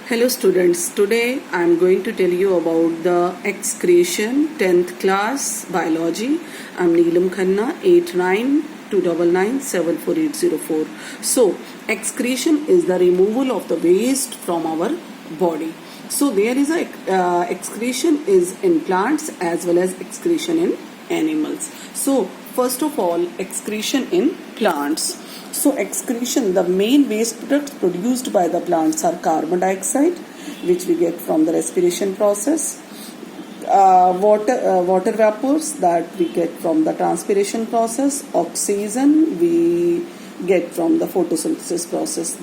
Hello students, today I am going to tell you about the excretion 10th class biology. I am Neelam Khanna 8929974804. So excretion is the removal of the waste from our body. So there is a excretion is in plants as well as excretion in animals. So first of all, excretion in plants. So excretion, the main waste products produced by the plants are carbon dioxide, which we get from the respiration process, water vapors that we get from the transpiration process, oxygen we get from the photosynthesis process.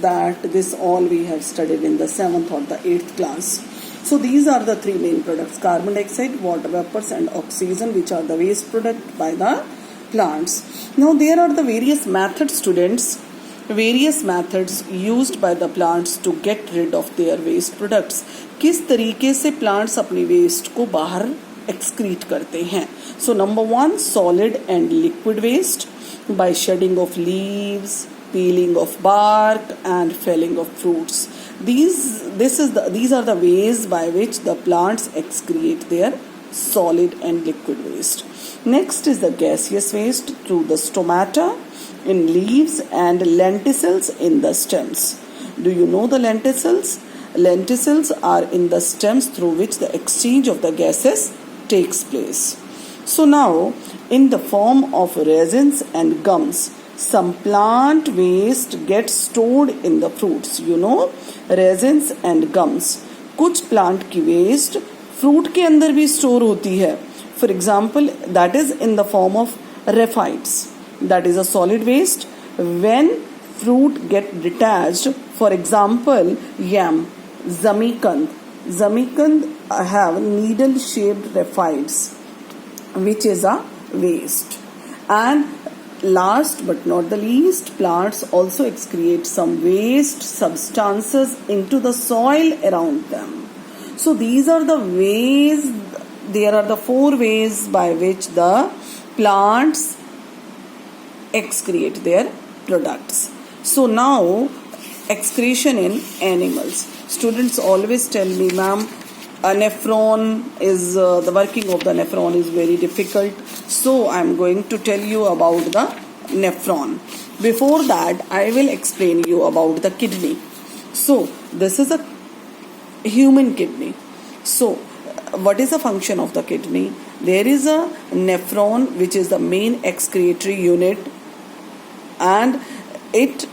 This all we have studied in the 7th or the 8th class. So these are the three main products: carbon dioxide, water vapors and oxygen, which are the waste product by the plants. Now there are the various methods, students, various methods used by the plants to get rid of their waste products. किस तरीके से plants अपनी waste को बाहर excrete करते हैं? So number one, solid and liquid waste by shedding of leaves, peeling of bark and felling of fruits. These are the ways by which the plants excrete their solid and liquid waste. Next is the gaseous waste through the stomata in leaves and lenticels in the stems. Do you know the lenticels? Lenticels are in the stems through which the exchange of the gases takes place. So now, in the form of resins and gums, some plant waste gets stored in the fruits. You know, resins and gums. कुछ plant की waste fruit के अंदर भी store होती है. For example, that is in the form of raphides. That is a solid waste. When fruit get detached, for example, yam, zamikand. Zamikand have needle-shaped raphides, which is a waste. And last but not the least, plants also excrete some waste substances into the soil around them. So these are the ways. There are the 4 ways by which the plants excrete their products. So now, excretion in animals. Students always tell me, ma'am, a nephron is the working of the nephron is very difficult. So I am going to tell you about the nephron. Before that, I will explain you about the kidney. So this is a human kidney. So what is the function of the kidney? There is a nephron, which is the main excretory unit, and it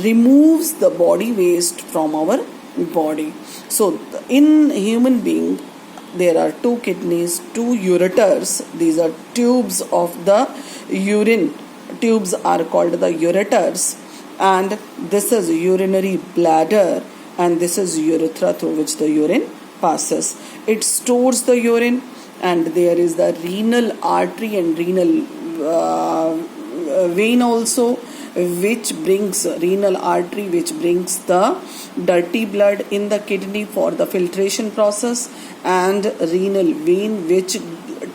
removes the body waste from our body. So in human being, there are 2 kidneys, 2 ureters. These are tubes of the urine. Tubes are called the ureters, and this is urinary bladder, and this is urethra through which the urine passes. It stores the urine, and there is the renal artery and renal vein also, which brings renal artery, which brings the dirty blood in the kidney for the filtration process, and renal vein, which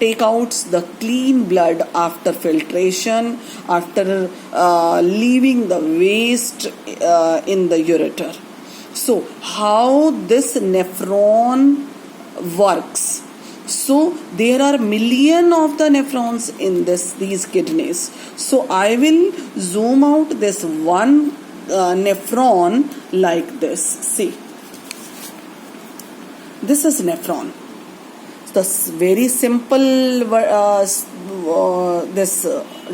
take out the clean blood after filtration, after leaving the waste in the ureter. So how this nephron works? So there are million of the nephrons in these kidneys. So I will zoom out this one nephron like this. See, this is nephron. The very simple this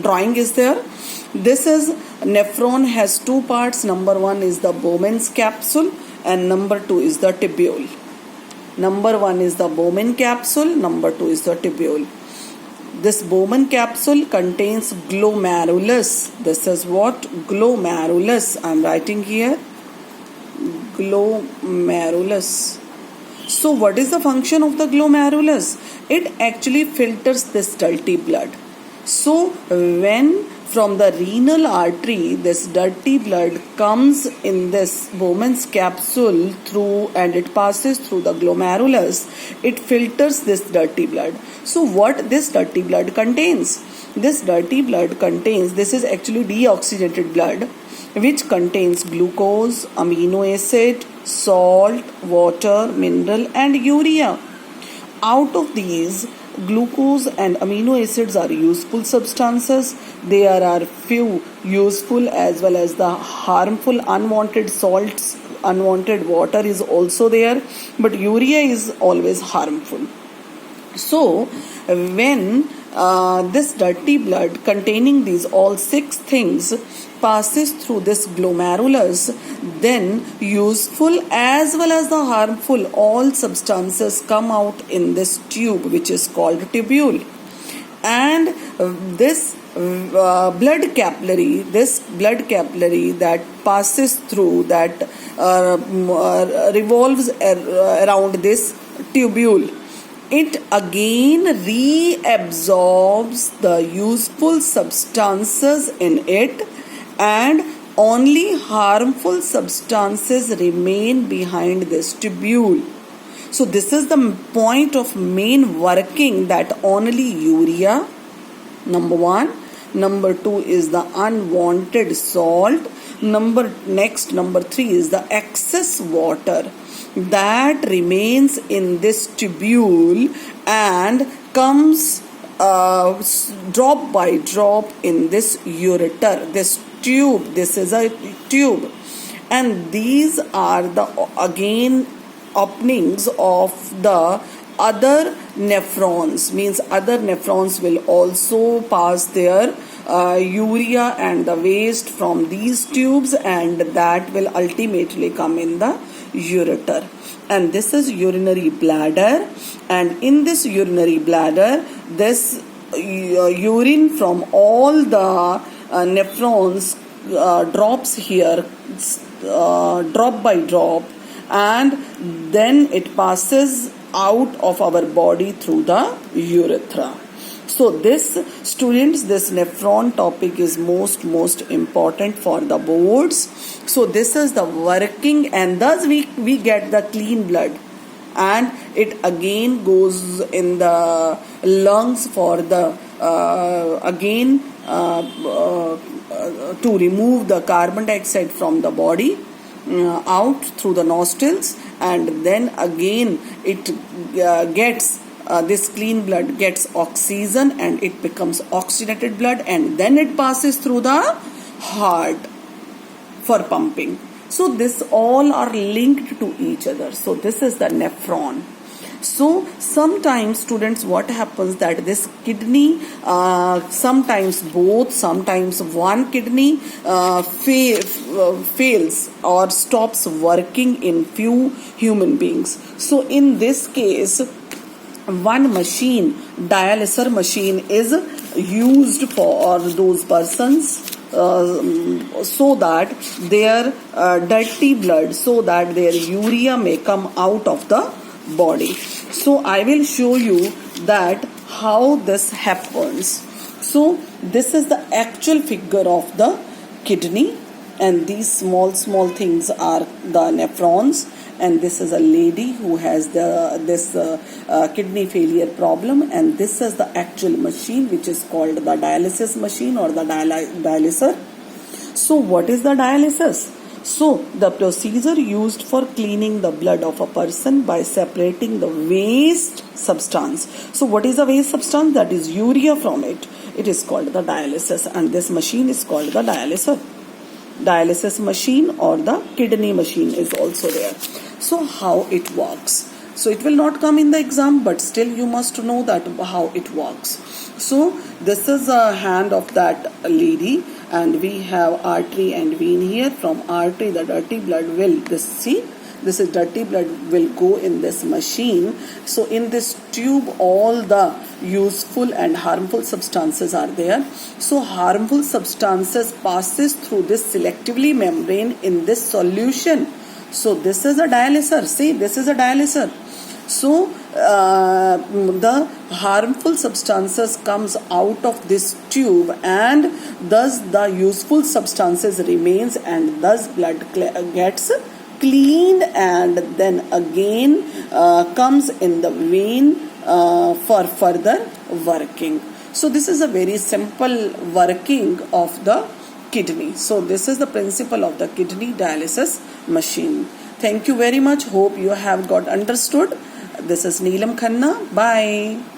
drawing is there. This is nephron has 2 parts. Number 1 is the Bowman's capsule and number 2 is the tubule. Number 1 is the Bowman capsule, number 2 is the tubule. This Bowman capsule contains glomerulus. This is what? Glomerulus. I am writing here. Glomerulus. So what is the function of the glomerulus? It actually filters this dirty blood. So when from the renal artery this dirty blood comes in this Bowman's capsule through, and it passes through the glomerulus, it filters this dirty blood. So what this dirty blood contains? This dirty blood contains, this is actually deoxygenated blood, which contains glucose, amino acid, salt, water, mineral and urea. Out of these, glucose and amino acids are useful substances. There are few useful as well as the harmful. Unwanted salts, unwanted water is also there, but urea is always harmful. So when this dirty blood containing these all six things passes through this glomerulus, then useful as well as the harmful all substances come out in this tube which is called tubule. And this blood capillary that passes through, that revolves around this tubule, it again reabsorbs the useful substances in it, and only harmful substances remain behind this tubule. So this is the point of main working, that only urea, number one. Number two is the unwanted salt. Number three is the excess water that remains in this tubule and comes drop by drop in this ureter, this tube. This is a tube, and these are the again openings of the other nephrons, means other nephrons will also pass their urea and the waste from these tubes, and that will ultimately come in the ureter. And this is urinary bladder, and in this urinary bladder, this urine from all the nephrons drops here, drop by drop, and then it passes out of our body through the urethra. So this, students, this nephron topic is most important for the boards. So this is the working, and thus we get the clean blood, and it again goes in the lungs for the to remove the carbon dioxide from the body out through the nostrils, and then again it gets this clean blood gets oxygen and it becomes oxygenated blood, and then it passes through the heart for pumping. So this all are linked to each other. So this is the nephron. So sometimes, students, what happens that this kidney, sometimes both, sometimes one kidney fails or stops working in few human beings. So in this case, one machine, dialyzer machine, is used for those persons so that their dirty blood, so that their urea may come out of the body. So I will show you that how this happens. So this is the actual figure of the kidney, and these small things are the nephrons, and this is a lady who has this kidney failure problem, and this is the actual machine which is called the dialysis machine or the dialyzer. So what is the dialysis? So the procedure used for cleaning the blood of a person by separating the waste substance. So what is the waste substance? That is urea from it. It is called the dialysis, and this machine is called the dialyzer. Dialysis machine or the kidney machine is also there. So how it works? So it will not come in the exam, but still you must know that how it works. So this is a hand of that lady, and we have artery and vein here. From artery, the dirty blood will, this is dirty blood will go in this machine. So in this tube, all the useful and harmful substances are there. So harmful substances passes through this selectively membrane in this solution. So this is a dialyzer. See, this is a dialyzer. So the harmful substances comes out of this tube, and thus the useful substances remains, and thus blood gets cleaned, and then again comes in the vein for further working. So this is a very simple working of the kidney. So this is the principle of the kidney dialysis machine. Thank you very much. Hope you have got understood. This is Neelam Khanna. Bye.